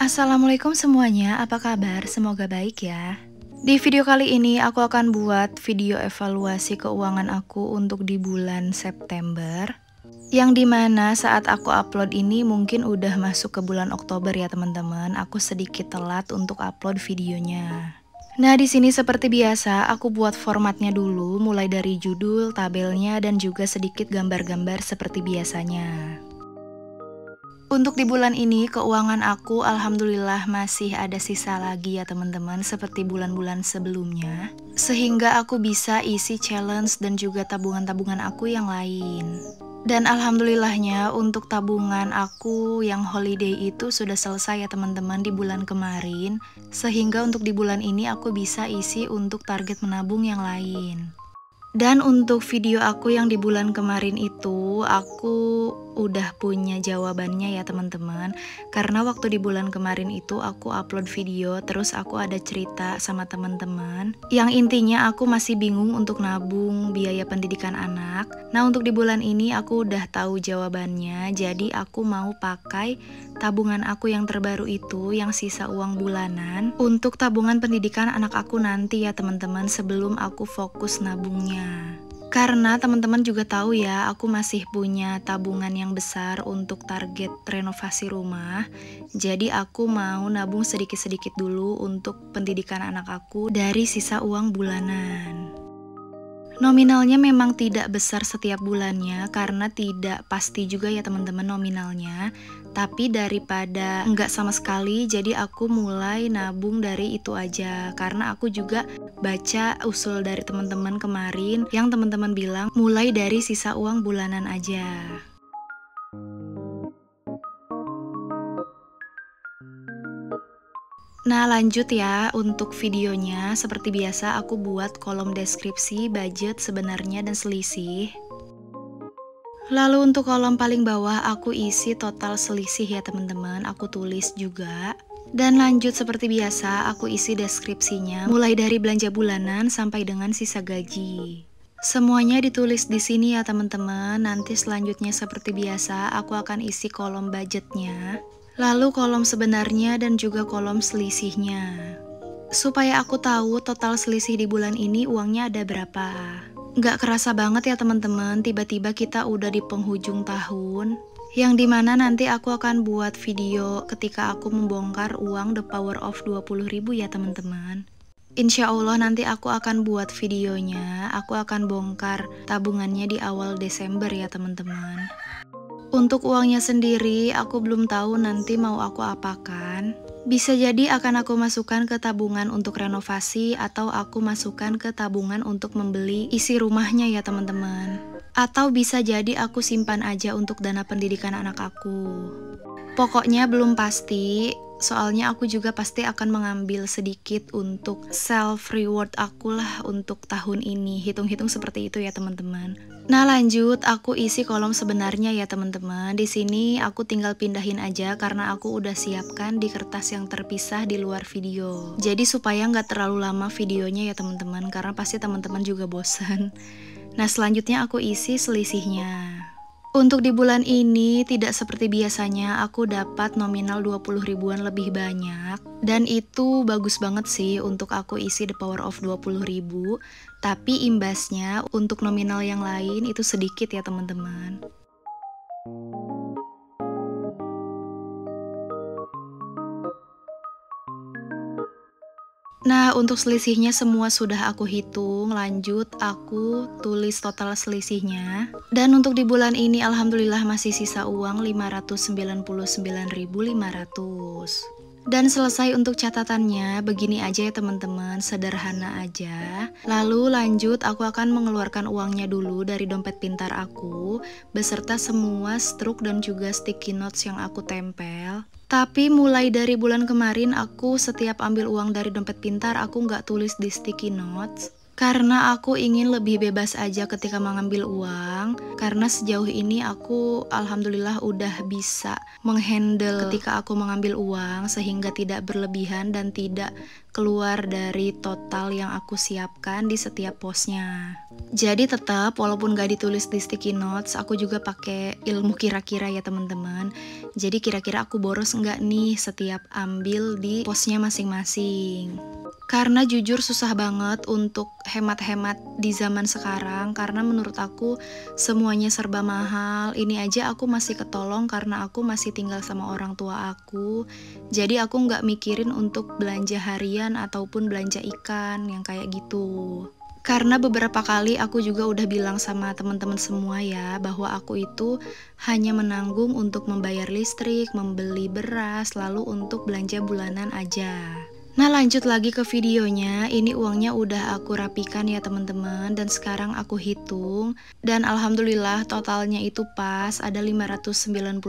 Assalamualaikum semuanya, apa kabar? Semoga baik ya. Di video kali ini aku akan buat video evaluasi keuangan aku untuk di bulan September. Yang dimana saat aku upload ini mungkin udah masuk ke bulan Oktober ya teman-teman. Aku sedikit telat untuk upload videonya. Nah, di sini seperti biasa aku buat formatnya dulu, mulai dari judul, tabelnya, dan juga sedikit gambar-gambar seperti biasanya. Untuk di bulan ini, keuangan aku alhamdulillah masih ada sisa lagi ya teman-teman, seperti bulan-bulan sebelumnya. Sehingga aku bisa isi challenge dan juga tabungan-tabungan aku yang lain. Dan alhamdulillahnya untuk tabungan aku yang holiday itu sudah selesai ya teman-teman di bulan kemarin. Sehingga untuk di bulan ini aku bisa isi untuk target menabung yang lain. Dan untuk video aku yang di bulan kemarin itu, aku udah punya jawabannya ya teman-teman. Karena waktu di bulan kemarin itu aku upload video, terus aku ada cerita sama teman-teman. Yang intinya aku masih bingung untuk nabung biaya pendidikan anak. Nah, untuk di bulan ini aku udah tahu jawabannya, jadi aku mau pakai tabungan aku yang terbaru itu, yang sisa uang bulanan, untuk tabungan pendidikan anak aku nanti ya teman-teman, sebelum aku fokus nabungnya. Karena teman-teman juga tahu ya, aku masih punya tabungan yang besar untuk target renovasi rumah. Jadi aku mau nabung sedikit-sedikit dulu untuk pendidikan anak aku dari sisa uang bulanan. Nominalnya memang tidak besar setiap bulannya karena tidak pasti juga ya teman-teman nominalnya. Tapi daripada enggak sama sekali, jadi aku mulai nabung dari itu aja. Karena aku juga baca usul dari teman-teman kemarin yang teman-teman bilang mulai dari sisa uang bulanan aja. Nah, lanjut ya untuk videonya. Seperti biasa aku buat kolom deskripsi, budget sebenarnya, dan selisih. Lalu untuk kolom paling bawah aku isi total selisih ya teman-teman, aku tulis juga. Dan lanjut seperti biasa aku isi deskripsinya mulai dari belanja bulanan sampai dengan sisa gaji. Semuanya ditulis di sini ya teman-teman. Nanti selanjutnya seperti biasa aku akan isi kolom budgetnya, lalu kolom sebenarnya dan juga kolom selisihnya. Supaya aku tahu total selisih di bulan ini uangnya ada berapa. Nggak kerasa banget ya teman-teman, tiba-tiba kita udah di penghujung tahun. Yang dimana nanti aku akan buat video ketika aku membongkar uang the power of 20.000 ya teman-teman. Insya Allah nanti aku akan buat videonya, aku akan bongkar tabungannya di awal Desember ya teman-teman. Untuk uangnya sendiri, aku belum tahu nanti mau aku apakan. Bisa jadi akan aku masukkan ke tabungan untuk renovasi atau aku masukkan ke tabungan untuk membeli isi rumahnya ya teman-teman. Atau bisa jadi aku simpan aja untuk dana pendidikan anak aku. Pokoknya belum pasti, soalnya aku juga pasti akan mengambil sedikit untuk self reward aku lah untuk tahun ini. Hitung-hitung seperti itu ya teman-teman. Nah, lanjut aku isi kolom sebenarnya ya teman-teman. Di sini aku tinggal pindahin aja karena aku udah siapkan di kertas yang terpisah di luar video. Jadi supaya nggak terlalu lama videonya ya teman-teman, karena pasti teman-teman juga bosan. Nah, selanjutnya aku isi selisihnya. Untuk di bulan ini tidak seperti biasanya, aku dapat nominal 20 ribuan lebih banyak. Dan itu bagus banget sih untuk aku isi the power of 20 ribu. Tapi imbasnya untuk nominal yang lain itu sedikit ya teman-teman. Nah, untuk selisihnya semua sudah aku hitung. Lanjut, aku tulis total selisihnya. Dan untuk di bulan ini alhamdulillah masih sisa uang 599.500. Dan selesai untuk catatannya, begini aja ya teman-teman, sederhana aja. Lalu lanjut, aku akan mengeluarkan uangnya dulu dari dompet pintar aku, beserta semua struk dan juga sticky notes yang aku tempel. Tapi mulai dari bulan kemarin aku setiap ambil uang dari dompet pintar aku nggak tulis di sticky notes. Karena aku ingin lebih bebas aja ketika mengambil uang. Karena sejauh ini aku alhamdulillah udah bisa menghandle ketika aku mengambil uang. Sehingga tidak berlebihan dan tidak keluar dari total yang aku siapkan di setiap posnya. Jadi tetap walaupun gak ditulis di sticky notes, aku juga pakai ilmu kira-kira ya teman-teman. Jadi kira-kira aku boros nggak nih setiap ambil di posnya masing-masing. Karena jujur susah banget untuk hemat-hemat di zaman sekarang, karena menurut aku semuanya serba mahal. Ini aja aku masih ketolong karena aku masih tinggal sama orang tua aku. Jadi aku nggak mikirin untuk belanja harian ataupun belanja ikan yang kayak gitu. Karena beberapa kali aku juga udah bilang sama teman-teman semua ya, bahwa aku itu hanya menanggung untuk membayar listrik, membeli beras, lalu untuk belanja bulanan aja. Nah lanjut lagi ke videonya, ini uangnya udah aku rapikan ya teman-teman, dan sekarang aku hitung, dan alhamdulillah totalnya itu pas, ada 599.500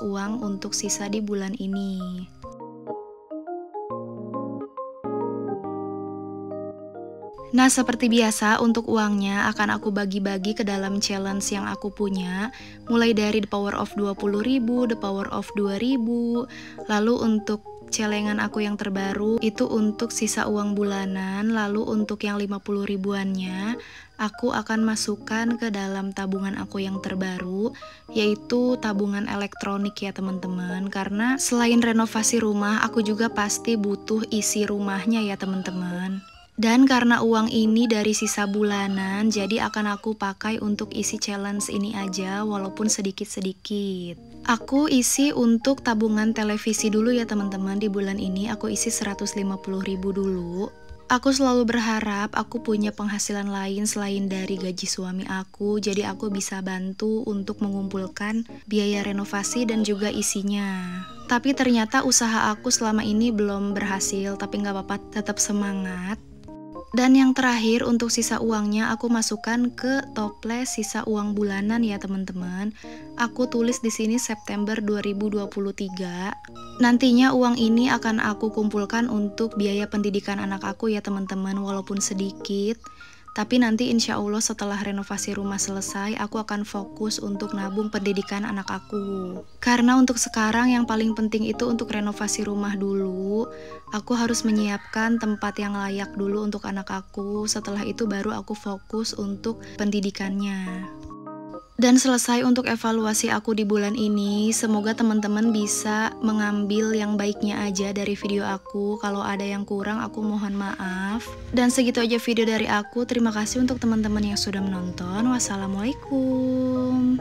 uang untuk sisa di bulan ini. Nah, seperti biasa untuk uangnya akan aku bagi-bagi ke dalam challenge yang aku punya, mulai dari the power of 20.000, the power of 2.000, lalu untuk celengan aku yang terbaru itu untuk sisa uang bulanan, lalu untuk yang 50 ribuannya aku akan masukkan ke dalam tabungan aku yang terbaru, yaitu tabungan elektronik ya teman-teman, karena selain renovasi rumah aku juga pasti butuh isi rumahnya ya teman-teman. Dan karena uang ini dari sisa bulanan, jadi akan aku pakai untuk isi challenge ini aja walaupun sedikit-sedikit. Aku isi untuk tabungan televisi dulu ya teman-teman, di bulan ini aku isi 150.000 dulu. Aku selalu berharap aku punya penghasilan lain selain dari gaji suami aku, jadi aku bisa bantu untuk mengumpulkan biaya renovasi dan juga isinya. Tapi ternyata usaha aku selama ini belum berhasil, tapi nggak apa-apa, tetap semangat. Dan yang terakhir untuk sisa uangnya aku masukkan ke toples sisa uang bulanan ya teman-teman. Aku tulis di sini September 2023. Nantinya uang ini akan aku kumpulkan untuk biaya pendidikan anak aku ya teman-teman, walaupun sedikit. Tapi nanti insya Allah setelah renovasi rumah selesai, aku akan fokus untuk nabung pendidikan anak aku. Karena untuk sekarang yang paling penting itu untuk renovasi rumah dulu. Aku harus menyiapkan tempat yang layak dulu untuk anak aku. Setelah itu baru aku fokus untuk pendidikannya. Dan selesai untuk evaluasi aku di bulan ini. Semoga teman-teman bisa mengambil yang baiknya aja dari video aku. Kalau ada yang kurang aku mohon maaf. Dan segitu aja video dari aku. Terima kasih untuk teman-teman yang sudah menonton. Wassalamualaikum.